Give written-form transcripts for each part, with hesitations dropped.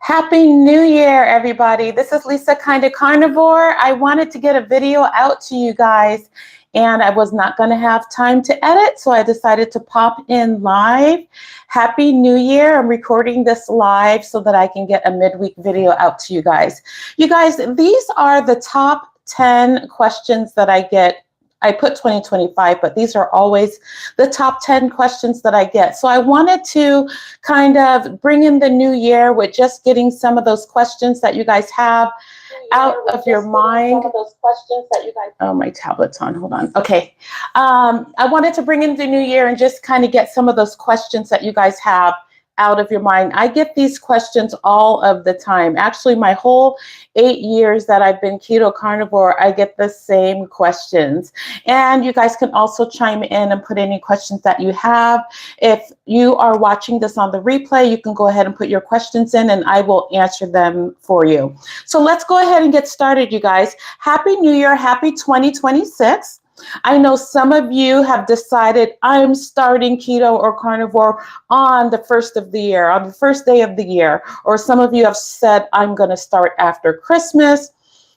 Happy New Year, everybody. This is Lisa, Kinda Karnivore. I wanted to get a video out to you guys, and I was not going to have time to edit, so I decided to pop in live. Happy New Year. I'm recording this live so that I can get a midweek video out to you guys. You guys, these are the top 10 questions that I get. I put 2025, but these are always the top 10 questions that I get. So I wanted to kind of bring in the new year with just getting some of those questions that you guys have out of your mind. Oh, my tablet's on. Hold on. Okay. I wanted to bring in the new year and just kind of get some of those questions that you guys have out of your mind. I get these questions all of the time. Actually, my whole 8 years that I've been keto carnivore, I get the same questions. And you guys can also chime in and put any questions that you have. If you are watching this on the replay, you can go ahead and put your questions in and I will answer them for you. So let's go ahead and get started, you guys. Happy New Year. Happy 2026. I know some of you have decided I'm starting keto or carnivore on the first of the year, on the first day of the year, or some of you have said I'm going to start after Christmas.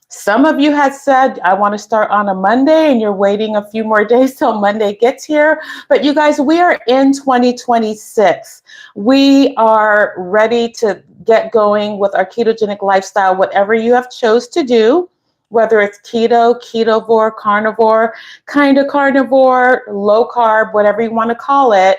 Some of you have said I want to start on a Monday and you're waiting a few more days till Monday gets here. But you guys, we are in 2026. We are ready to get going with our ketogenic lifestyle, whatever you have chose to do. Whether it's keto, ketovore, carnivore, kind of carnivore, low carb, whatever you want to call it,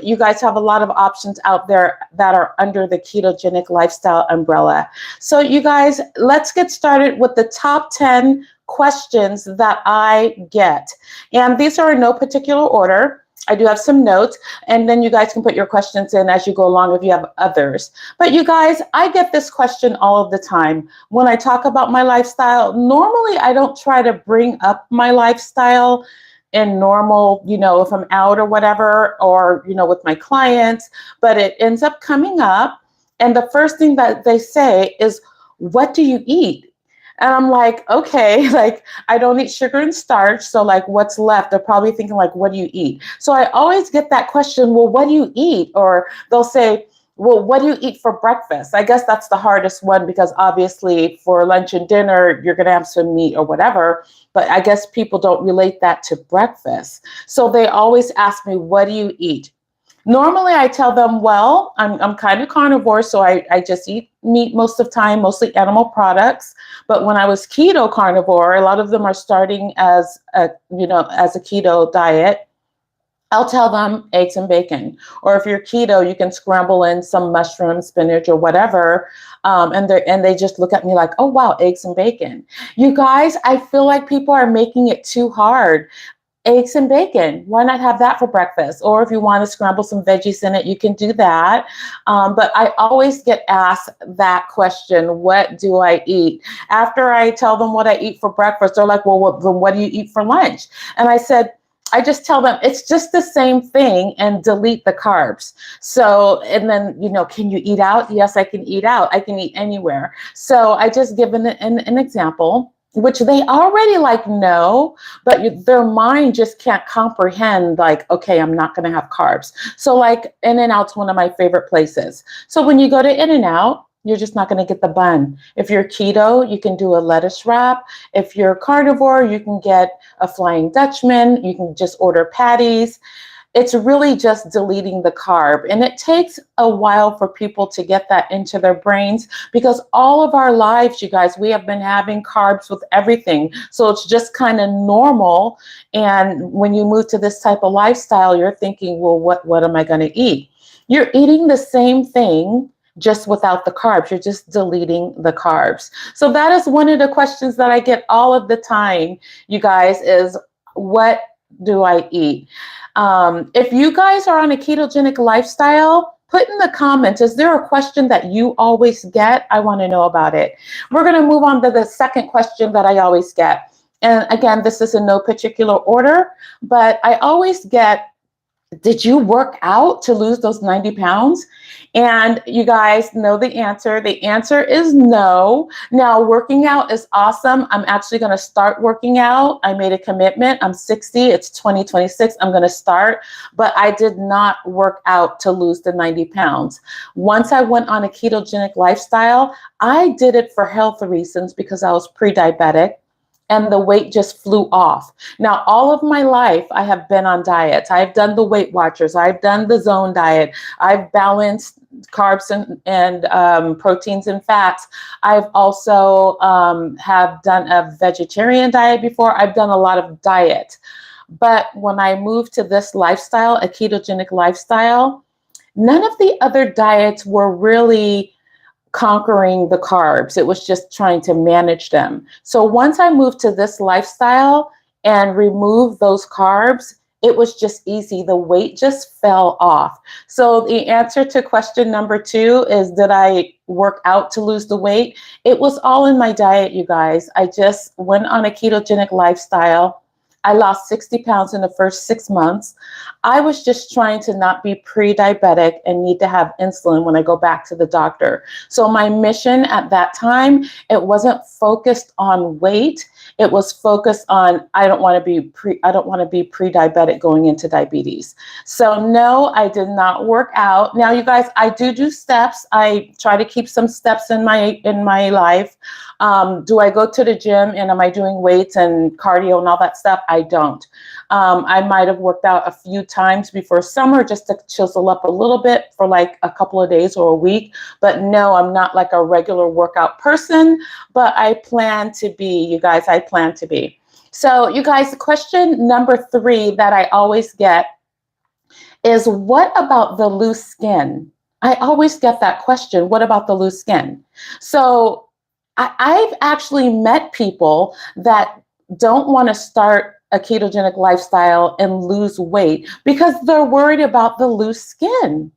you guys have a lot of options out there that are under the ketogenic lifestyle umbrella. So you guys, let's get started with the top 10 questions that I get. And these are in no particular order. I do have some notes, and then you guys can put your questions in as you go along if you have others. But you guys, I get this question all of the time. When I talk about my lifestyle, normally I don't try to bring up my lifestyle in normal, if I'm out or whatever, or, with my clients, but it ends up coming up. And the first thing that they say is, what do you eat? And I'm like, okay, I don't eat sugar and starch. So what's left? They're probably thinking what do you eat? So I always get that question, well, what do you eat? Or they'll say, well, what do you eat for breakfast? I guess that's the hardest one because obviously for lunch and dinner, you're going to have some meat or whatever. But I guess people don't relate that to breakfast. So they always ask me, what do you eat? Normally, I tell them, well, I'm kind of carnivore, so I just eat meat most of the time, mostly animal products. But when I was keto carnivore, a lot of them are starting as a keto diet. I'll tell them eggs and bacon. Or if you're keto, you can scramble in some mushrooms, spinach, or whatever. And they just look at me like, oh, wow, eggs and bacon. You guys, I feel like people are making it too hard. Eggs and bacon. Why not have that for breakfast? Or if you want to scramble some veggies in it, you can do that. But I always get asked that question, what do I eat? After I tell them what I eat for breakfast, they're like, well, what do you eat for lunch? And I just tell them it's just the same thing and delete the carbs. So, and then, can you eat out? Yes, I can eat out. I can eat anywhere. So I just give an example, which they already know, but their mind just can't comprehend okay, I'm not going to have carbs. So In-N-Out's one of my favorite places. So when you go to In-N-Out, you're just not going to get the bun. If you're keto, you can do a lettuce wrap. If you're carnivore, you can get a Flying Dutchman. You can just order patties. It's really just deleting the carb. And it takes a while for people to get that into their brains because all of our lives, you guys, we have been having carbs with everything. So it's just kind of normal. And when you move to this type of lifestyle, you're thinking, well, what am I going to eat? You're eating the same thing, just without the carbs. You're just deleting the carbs. So that is one of the questions that I get all of the time, you guys, is what do I eat? If you guys are on a ketogenic lifestyle, put in the comments, is there a question that you always get? I want to know about it. We're going to move on to the second question that I always get. And again, this is in no particular order, but I always get, did you work out to lose those 90 pounds? And you guys know the answer. The answer is no. Now, working out is awesome. I'm actually going to start working out. I made a commitment. I'm 60. It's 2026. I'm going to start. But I did not work out to lose the 90 pounds. Once I went on a ketogenic lifestyle, I did it for health reasons because I was pre-diabetic. And the weight just flew off. Now, all of my life, I have been on diets. I've done the Weight Watchers. I've done the Zone diet. I've balanced carbs and proteins and fats. I've also have done a vegetarian diet before. I've done a lot of diet. But when I moved to this lifestyle, a ketogenic lifestyle, none of the other diets were really conquering the carbs. It was just trying to manage them. So once I moved to this lifestyle and removed those carbs, it was just easy. The weight just fell off. So the answer to question number 2 is, did I work out to lose the weight? It was all in my diet, you guys. I just went on a ketogenic lifestyle. I lost 60 pounds in the first 6 months. I was just trying to not be pre-diabetic and need to have insulin when I go back to the doctor. So my mission at that time, it wasn't focused on weight. It was focused on, I don't want to be pre-diabetic going into diabetes. So no, I did not work out. Now, you guys, I do steps. I try to keep some steps in my life. Do I go to the gym and am I doing weights and cardio and all that stuff? I don't. I might have worked out a few times before summer just to chisel up a little bit for like a couple of days or a week. But no, I'm not like a regular workout person, but I plan to be, you guys, I plan to be. So you guys, question number 3 that I always get is, what about the loose skin? I always get that question. What about the loose skin? So I've actually met people that don't want to start a ketogenic lifestyle and lose weight because they're worried about the loose skin.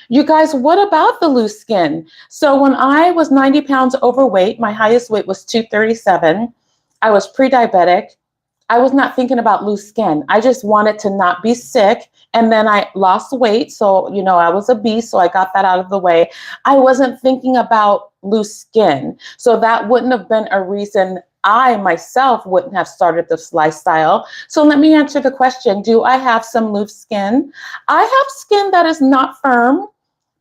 You guys, what about the loose skin? So when I was 90 pounds overweight, my highest weight was 237. I was pre-diabetic. I was not thinking about loose skin. I just wanted to not be sick. And then I lost weight. So, you know, I was obese. So I got that out of the way. I wasn't thinking about loose skin. So that wouldn't have been a reason I myself wouldn't have started this lifestyle. So let me answer the question. Do I have some loose skin? I have skin that is not firm,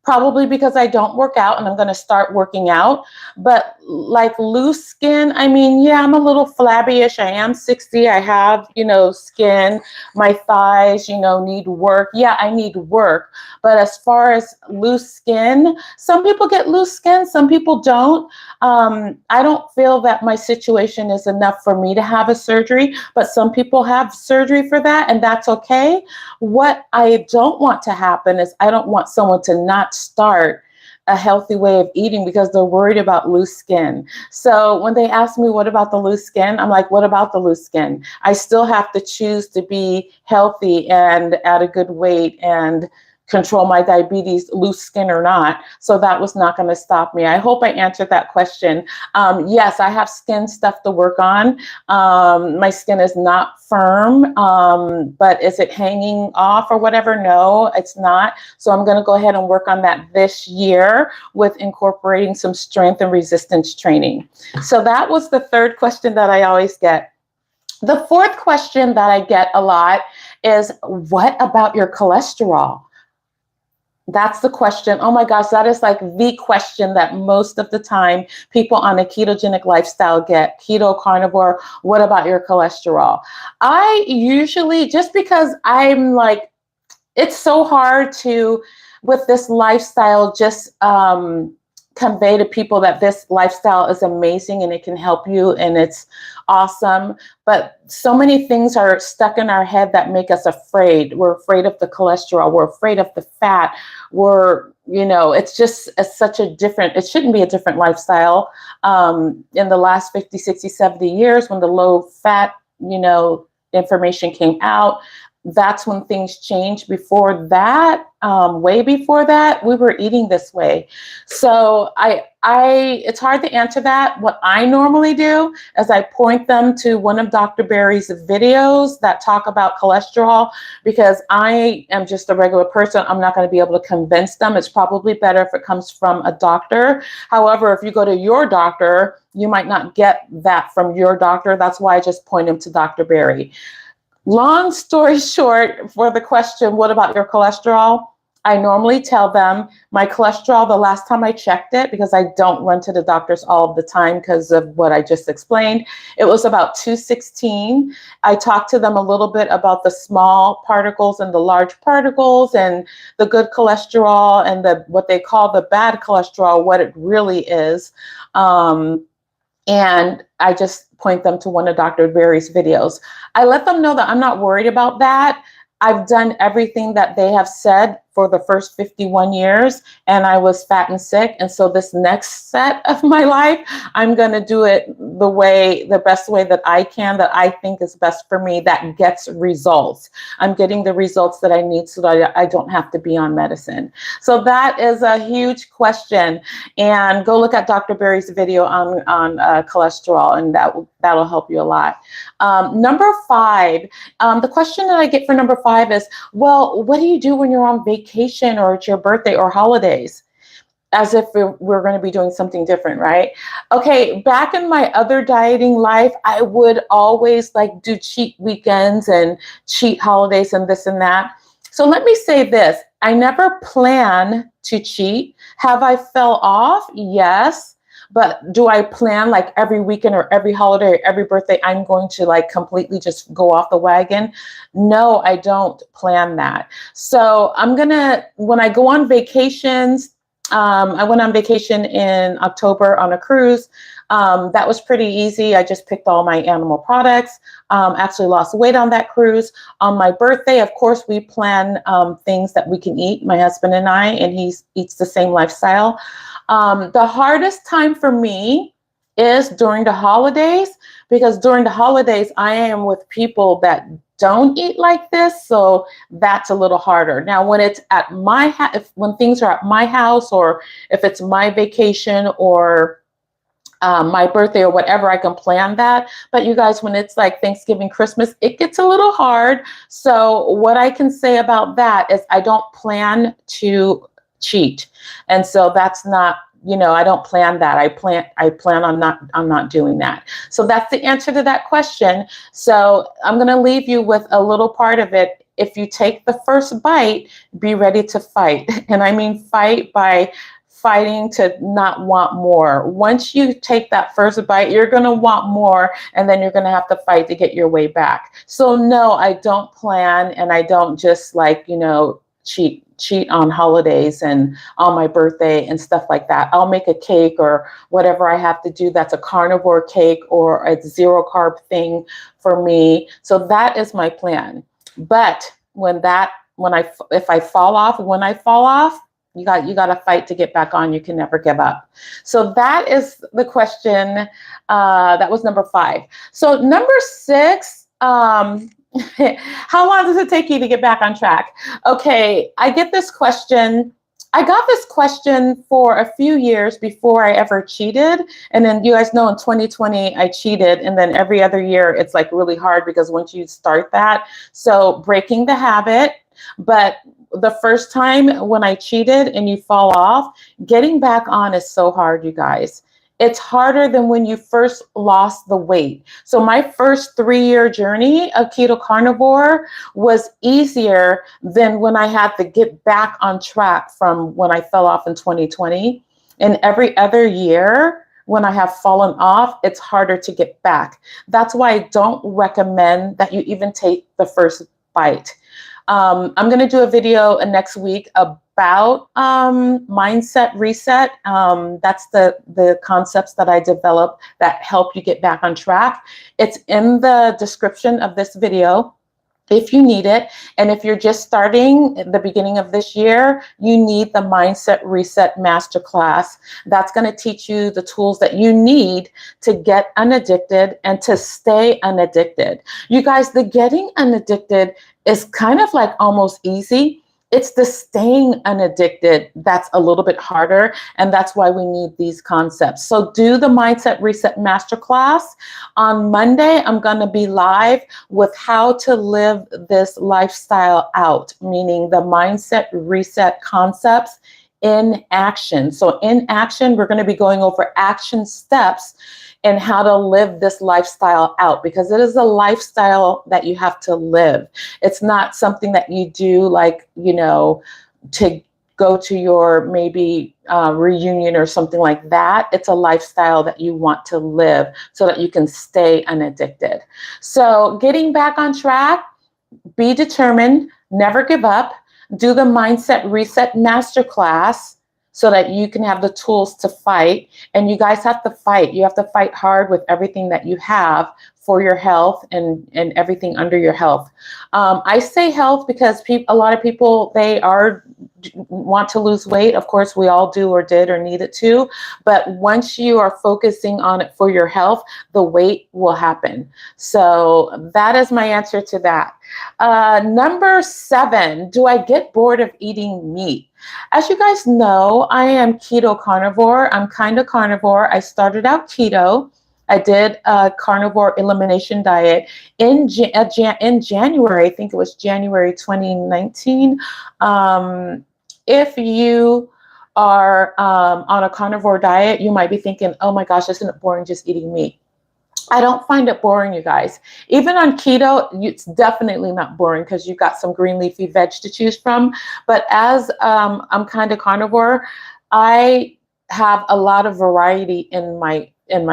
probably because I don't work out and I'm going to start working out. But like loose skin, I mean, yeah, I'm a little flabby-ish. I am 60. I have, you know, skin. My thighs, you know, need work. Yeah, I need work. But as far as loose skin, some people get loose skin. Some people don't. I don't feel that my situation is enough for me to have a surgery, but some people have surgery for that, and that's okay. What I don't want to happen is I don't want someone to not start a healthy way of eating because they're worried about loose skin. So when they ask me, what about the loose skin? I'm like, what about the loose skin? I still have to choose to be healthy and at a good weight and control my diabetes, loose skin or not. So that was not going to stop me. I hope I answered that question. Yes, I have skin stuff to work on. My skin is not firm, but is it hanging off or whatever? No, it's not. So I'm going to go ahead and work on that this year with incorporating some strength and resistance training. So that was the 3rd question that I always get. The 4th question that I get a lot is, what about your cholesterol? That's the question. Oh my gosh, that is like the question that most of the time people on a ketogenic lifestyle get. Keto carnivore, what about your cholesterol? I usually, just because I'm like, it's so hard to, with this lifestyle, just convey to people that this lifestyle is amazing and it can help you and it's awesome. But so many things are stuck in our head that make us afraid. We're afraid of the cholesterol. We're afraid of the fat. It's such a different, it shouldn't be a different lifestyle. In the last 50, 60, 70 years, when the low fat, information came out, that's when things changed. Before that, way before that, we were eating this way. So it's hard to answer that. What I normally do is I point them to one of Dr. Berry's videos that talk about cholesterol, because I am just a regular person. I'm not going to be able to convince them. It's probably better if it comes from a doctor. However, if you go to your doctor, you might not get that from your doctor. That's why I just point them to Dr. Berry. Long story short, for the question, what about your cholesterol? I normally tell them my cholesterol, the last time I checked it, because I don't run to the doctors all of the time because of what I just explained, it was about 216. I talked to them a little bit about the small particles and the large particles and the good cholesterol and what they call the bad cholesterol, what it really is. And I just point them to one of Dr. Berry's videos. I let them know that I'm not worried about that. I've done everything that they have said for the first 51 years, and I was fat and sick. And so this next set of my life, I'm going to do it the best way that I can, that I think is best for me, that gets results. I'm getting the results that I need so that I don't have to be on medicine. So that is a huge question. And go look at Dr. Berry's video on cholesterol, and that'll help you a lot. Number 5, the question that I get for number 5 is, well, what do you do when you're on vacation or it's your birthday or holidays? As if we're going to be doing something different, right? Okay, back in my other dieting life, I would always like do cheat weekends and cheat holidays and this and that. So let me say this, I never plan to cheat. Have I fell off? Yes. But do I plan like every weekend or every holiday or every birthday, I'm going to like completely just go off the wagon? No, I don't plan that. So when I go on vacations, I went on vacation in October on a cruise. That was pretty easy. I just picked all my animal products, actually lost weight on that cruise. On my birthday, of course, we plan things that we can eat, my husband and I, and he eats the same lifestyle. The hardest time for me is during the holidays, because during the holidays, I am with people that don't eat like this, so that's a little harder. Now, when it's at my when things are at my house, or if it's my vacation or my birthday or whatever, I can plan that. But you guys, when it's like Thanksgiving, Christmas, it gets a little hard. So what I can say about that is I don't plan to cheat. And so that's not, I don't plan that. I plan on not doing that. So that's the answer to that question. So I'm going to leave you with a little part of it. If you take the first bite, be ready to fight. And I mean fight by fighting to not want more. Once you take that first bite, you're going to want more, and then you're going to have to fight to get your way back. So no, I don't plan, and I don't just cheat on holidays and on my birthday and stuff like that. I'll make a cake or whatever I have to do that's a carnivore cake or a zero carb thing for me. So that is my plan. But if I fall off, you got to fight to get back on. You can never give up. So that is the question. That was number 5. So number 6, how long does it take you to get back on track? Okay, I got this question for a few years before I ever cheated. And then you guys know in 2020, I cheated. And then every other year, it's like really hard because once you start that, so breaking the habit. But the first time when I cheated and you fall off, getting back on is so hard, you guys. It's harder than when you first lost the weight. So my first 3-year journey of keto carnivore was easier than when I had to get back on track from when I fell off in 2020. And every other year, when I have fallen off, it's harder to get back. That's why I don't recommend that you even take the first bite. I'm going to do a video next week about mindset reset. That's the concepts that I developed that help you get back on track. It's in the description of this video. if you need it. And if you're just starting at the beginning of this year, you need the Mindset Reset Masterclass. That's going to teach you the tools that you need to get unaddicted and to stay unaddicted. You guys, the getting unaddicted is kind of like almost easy. It's the staying unaddicted that's a little bit harder, and that's why we need these concepts. So do the Mindset Reset Masterclass. On Monday, I'm going to be live with how to live this lifestyle out, meaning the mindset reset concepts in action. So in action, we're going to be going over action steps and how to live this lifestyle out, because it is a lifestyle that you have to live. It's not something that you do like, to go to your maybe reunion or something like that. It's a lifestyle that you want to live so that you can stay unaddicted. So getting back on track, be determined, never give up, do the Mindset Reset Masterclass so that you can have the tools to fight. And you guys have to fight. You have to fight hard with everything that you have for your health and everything under your health. I say health because a lot of people, they want to lose weight. Of course, we all do or did or needed to. But once you are focusing on it for your health, the weight will happen. So that is my answer to that. Number 7, do I get bored of eating meat? As you guys know, I am keto carnivore. I'm Kinda Karnivore. I started out keto. I did a carnivore elimination diet in January. I think it was January 2019. If you are on a carnivore diet, you might be thinking, oh my gosh, isn't it boring just eating meat? I don't find it boring, you guys. Even on keto, it's definitely not boring because you've got some green leafy veg to choose from. But as I'm Kinda Karnivore, I have a lot of variety in my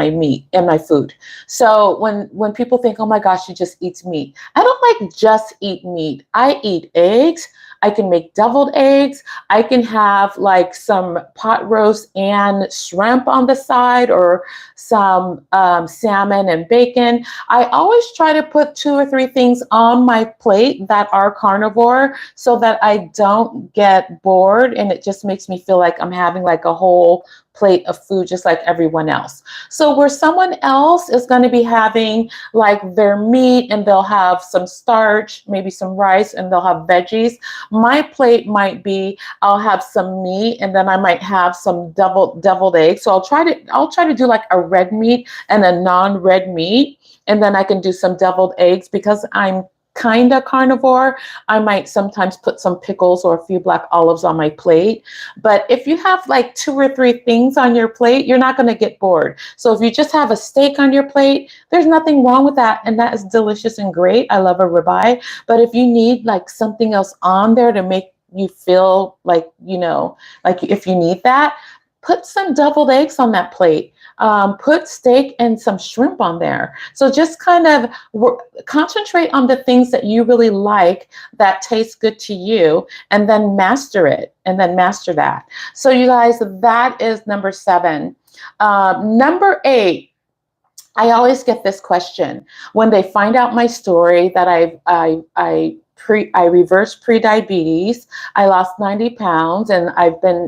meat, in my food. So when people think, oh my gosh, she just eats meat, I don't like just eat meat. I eat eggs. I can make deviled eggs. I can have like some pot roast and shrimp on the side, or some salmon and bacon. I always try to put 2 or 3 things on my plate that are carnivore so that I don't get bored, and it just makes me feel like I'm having like a whole plate of food just like everyone else. So where someone else is going to be having like their meat and they'll have some starch, maybe some rice, and they'll have veggies, my plate might be, I'll have some meat and then I might have some deviled eggs. So I'll try to do like a red meat and a non-red meat, and then I can do some deviled eggs. Because I'm Kinda Karnivore, I might sometimes put some pickles or a few black olives on my plate. But if you have like 2 or 3 things on your plate, you're not going to get bored. So if you just have a steak on your plate, there's nothing wrong with that, and that is delicious and great. I love a ribeye. But if you need like something else on there to make you feel like, like if you need that, put some deviled eggs on that plate. Put steak and some shrimp on there. So just kind of concentrate on the things that you really like, that taste good to you, and then master it, and then master that. So you guys, that is number 7. Number 8, I always get this question when they find out my story that I reversed pre-diabetes. I lost 90 pounds, and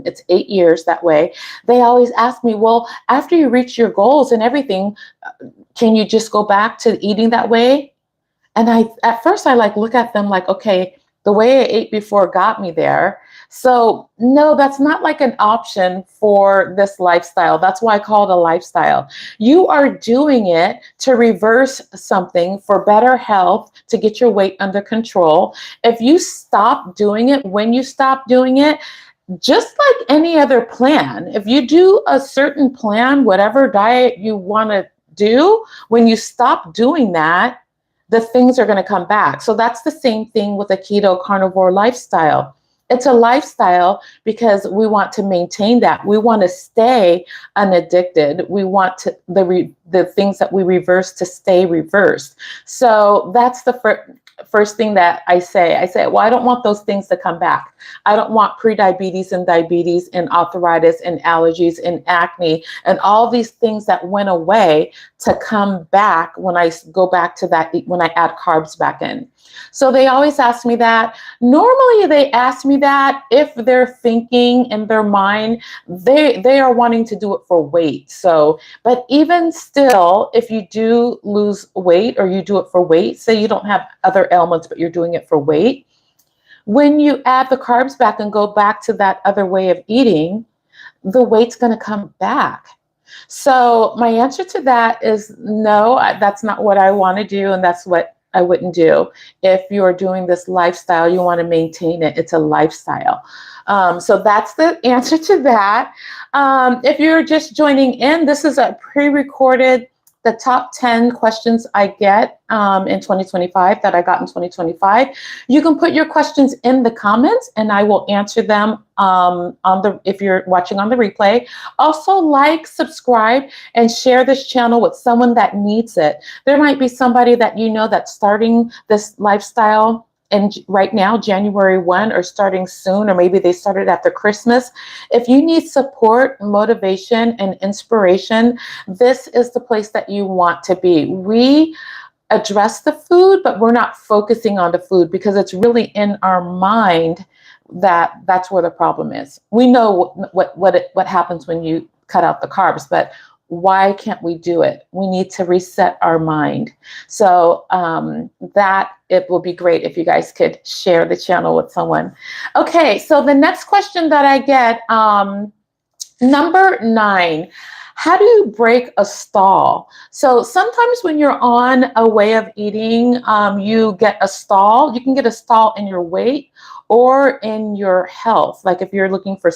it's 8 years that way. They always ask me, well, after you reach your goals and everything, can you just go back to eating that way? And at first I look at them like, okay, the way I ate before got me there. So no, that's not like an option for this lifestyle. That's why I call it a lifestyle. You are doing it to reverse something for better health, to get your weight under control. If you stop doing it, when you stop doing it, just like any other plan, if you do a certain plan, whatever diet you want to do, when you stop doing that, the things are going to come back. So that's the same thing with a keto carnivore lifestyle. It's a lifestyle because we want to maintain that. We want to stay unaddicted. We want to, the things that we reverse to stay reversed. So that's the first thing that I say. I say, well, I don't want those things to come back. I don't want prediabetes and diabetes and arthritis and allergies and acne and all these things that went away to come back when I go back to that, when I add carbs back in. So they always ask me that. Normally they ask me that if they're thinking in their mind, they are wanting to do it for weight. So, but even still, if you do lose weight or you do it for weight, say you don't have other ailments, but you're doing it for weight, when you add the carbs back and go back to that other way of eating, the weight's going to come back. So my answer to that is no, that's not what I want to do. And that's what I wouldn't do. If you're doing this lifestyle, you want to maintain it. It's a lifestyle. So that's the answer to that. If you're just joining in, this is a pre-recorded, the top 10 questions I get in 2025 that I got in 2025. You can put your questions in the comments and I will answer them if you're watching on the replay. Also, like, subscribe, and share this channel with someone that needs it. There might be somebody that you know that's starting this lifestyle and right now, January 1, or starting soon, or maybe they started after Christmas. If you need support, motivation, and inspiration, this is the place that you want to be. We address the food, but we're not focusing on the food because it's really in our mind that's where the problem is. We know what happens when you cut out the carbs, but why can't we do it? We need to reset our mind. So that it will be great if you guys could share the channel with someone. Okay, so the next question that I get, number 9, how do you break a stall? So sometimes when you're on a way of eating, you get a stall. You can get a stall in your weight or in your health. Like if you're looking for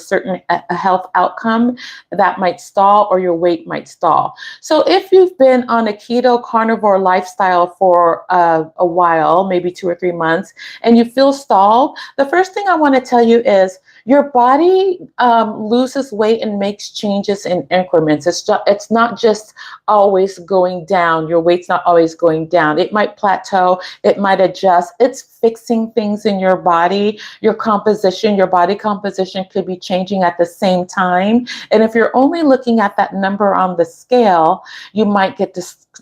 a health outcome, that might stall, or your weight might stall. So if you've been on a keto carnivore lifestyle for a while, maybe 2 or 3 months, and you feel stalled, the first thing I want to tell you is your body loses weight and makes changes in increments. It's not just always going down. Your weight's not always going down. It might plateau. It might adjust. It's fixing things in your body. Your composition, your body composition could be changing at the same time. And if you're only looking at that number on the scale, you might get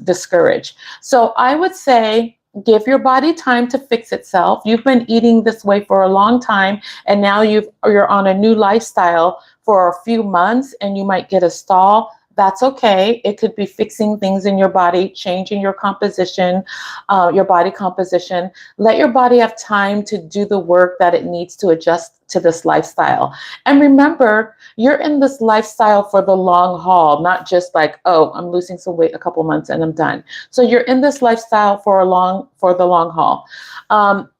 discouraged. So I would say, give your body time to fix itself. You've been eating this way for a long time, and now you're on a new lifestyle for a few months, and you might get a stall. That's okay. It could be fixing things in your body, changing your composition, your body composition. Let your body have time to do the work that it needs to adjust to this lifestyle. And remember, you're in this lifestyle for the long haul, not just like, oh, I'm losing some weight a couple months and I'm done. So you're in this lifestyle for the long haul.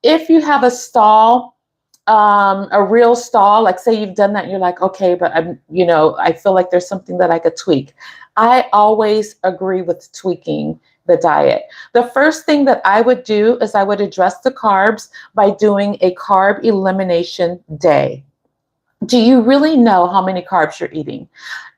If you have a stall, a real stall, like say you've done that and you're like, okay, but I feel like there's something that I could tweak. I always agree with tweaking the diet. The first thing that I would do is I would address the carbs by doing a carb elimination day. Do you really know how many carbs you're eating?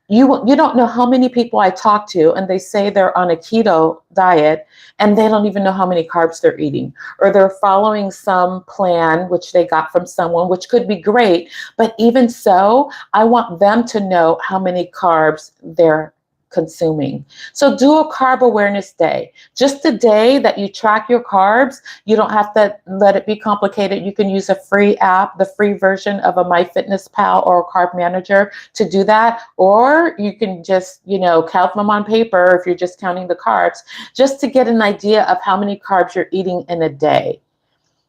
You don't know how many people I talk to and they say they're on a keto diet and they don't even know how many carbs they're eating, or they're following some plan which they got from someone, which could be great. But even so, I want them to know how many carbs they're consuming. So do a carb awareness day. Just the day that you track your carbs. You don't have to let it be complicated. You can use a free app, the free version of a MyFitnessPal or a Carb Manager to do that. Or you can just, count them on paper if you're just counting the carbs, just to get an idea of how many carbs you're eating in a day.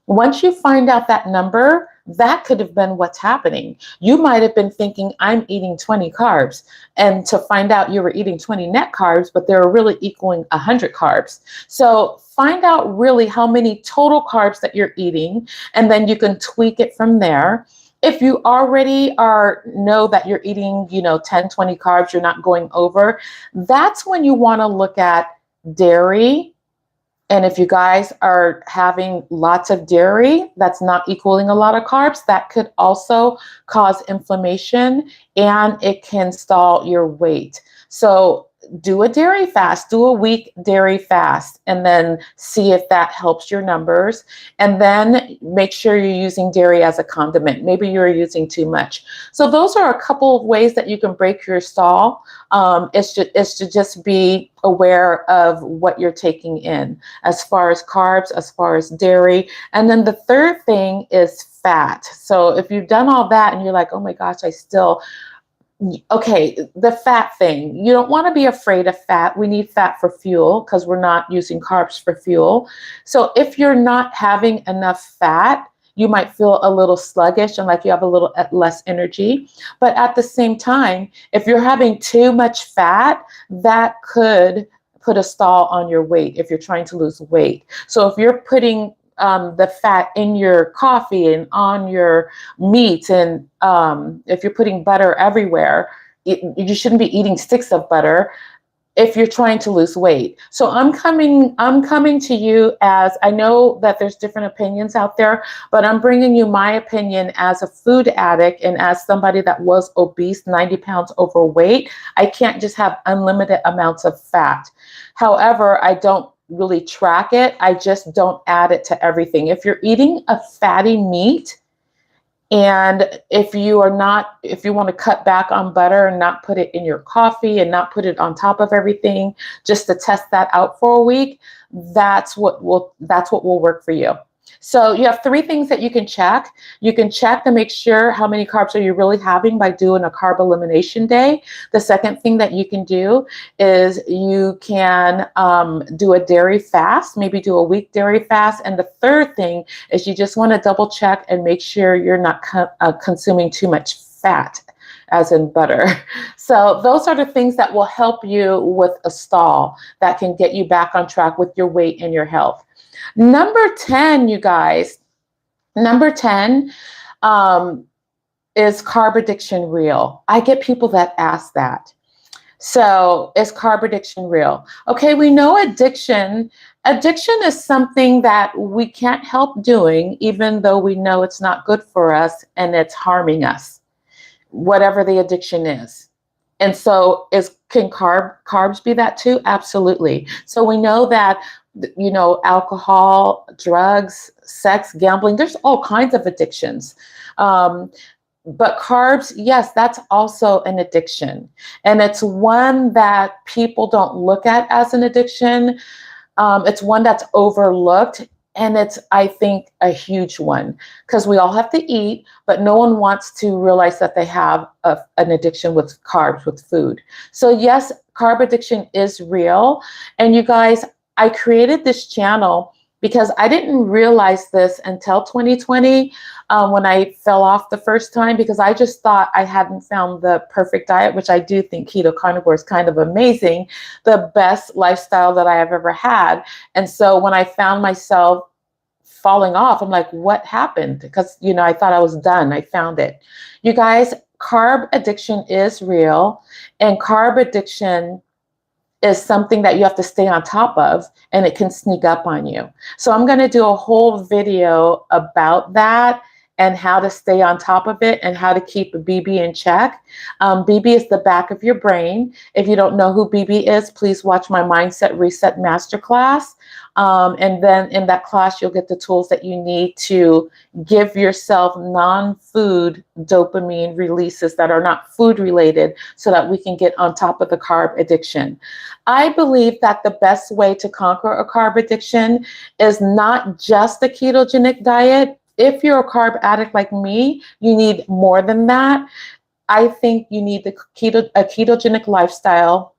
Once you find out that number, that could have been what's happening. You might have been thinking, I'm eating 20 carbs, and to find out you were eating 20 net carbs, but they were really equaling 100 carbs. So find out really how many total carbs that you're eating, and then you can tweak it from there. If you already know that you're eating, 10, 20 carbs, you're not going over, that's when you want to look at dairy And if you guys are having lots of dairy that's not equaling a lot of carbs, that could also cause inflammation and it can stall your weight. So do a dairy fast, do a week dairy fast, and then see if that helps your numbers. And then make sure you're using dairy as a condiment. Maybe you're using too much. So those are a couple of ways that you can break your stall. It's to just be aware of what you're taking in as far as carbs, as far as dairy. And then the third thing is fat. So if you've done all that and you're like, oh my gosh, okay, the fat thing. You don't want to be afraid of fat. We need fat for fuel because we're not using carbs for fuel. So if you're not having enough fat, you might feel a little sluggish and like you have a little less energy. But at the same time, if you're having too much fat, that could put a stall on your weight if you're trying to lose weight. So if you're putting the fat in your coffee and on your meat, and if you're putting butter everywhere, you shouldn't be eating sticks of butter if you're trying to lose weight. So I'm coming to you, as I know that there's different opinions out there, but I'm bringing you my opinion as a food addict and as somebody that was obese, 90 pounds overweight. I can't just have unlimited amounts of fat. However, I don't really track it. I just don't add it to everything. If you're eating a fatty meat, and if you want to cut back on butter and not put it in your coffee and not put it on top of everything, just to test that out for a week, that's what will work for you. So you have three things that you can check. You can check to make sure how many carbs are you really having by doing a carb elimination day. The second thing that you can do is you can do a dairy fast, maybe do a week dairy fast. And the third thing is you just want to double check and make sure you're not consuming too much fat, as in butter. So those are the things that will help you with a stall, that can get you back on track with your weight and your health. Number 10, you guys, number 10 is carb addiction real? I get people that ask that. So is carb addiction real? Okay, we know addiction is something that we can't help doing, even though we know it's not good for us and it's harming us, whatever the addiction is. And so can carbs be that too? Absolutely. So we know that, alcohol, drugs, sex, gambling, there's all kinds of addictions. But carbs, yes, that's also an addiction. And it's one that people don't look at as an addiction. It's one that's overlooked. And it's, I think, a huge one, because we all have to eat, but no one wants to realize that they have an addiction with carbs, with food. So yes, carb addiction is real. And you guys, I created this channel because I didn't realize this until 2020 when I fell off the first time, because I just thought I hadn't found the perfect diet, which I do think Keto Carnivore is kind of amazing, the best lifestyle that I have ever had. And so when I found myself falling off, I'm like, what happened? Because, I thought I was done. I found it. You guys, carb addiction is real, and carb addiction is something that you have to stay on top of, and it can sneak up on you. So I'm going to do a whole video about that and how to stay on top of it and how to keep BB in check. BB is the back of your brain. If you don't know who BB is, please watch my Mindset Reset Masterclass. And then in that class, you'll get the tools that you need to give yourself non-food dopamine releases that are not food related, so that we can get on top of the carb addiction. I believe that the best way to conquer a carb addiction is not just the ketogenic diet. If you're a carb addict like me, you need more than that. I think you need a ketogenic lifestyle,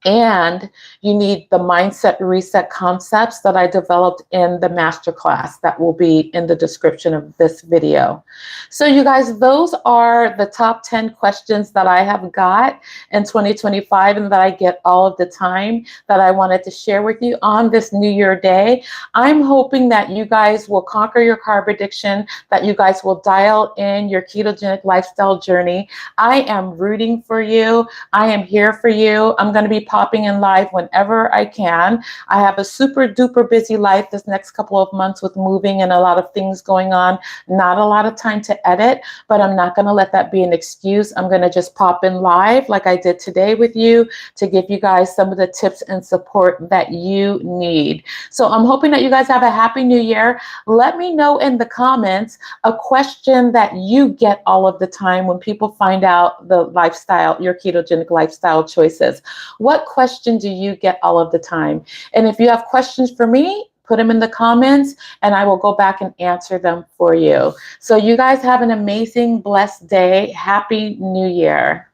and you need the mindset reset concepts that I developed in the masterclass that will be in the description of this video. So you guys, those are the top 10 questions that I have got in 2025 and that I get all of the time, that I wanted to share with you on this New Year day. I'm hoping that you guys will conquer your carb addiction, that you guys will dial in your ketogenic lifestyle journey. I am rooting for you. I am here for you. I'm going to be popping in live whenever I can. I have a super duper busy life this next couple of months with moving and a lot of things going on. Not a lot of time to edit, but I'm not going to let that be an excuse. I'm going to just pop in live like I did today with you to give you guys some of the tips and support that you need. So I'm hoping that you guys have a happy new year. Let me know in the comments a question that you get all of the time when people find out the lifestyle, your ketogenic lifestyle choices. What question do you get all of the time? And if you have questions for me, put them in the comments and I will go back and answer them for you. So you guys have an amazing, blessed day. Happy New Year.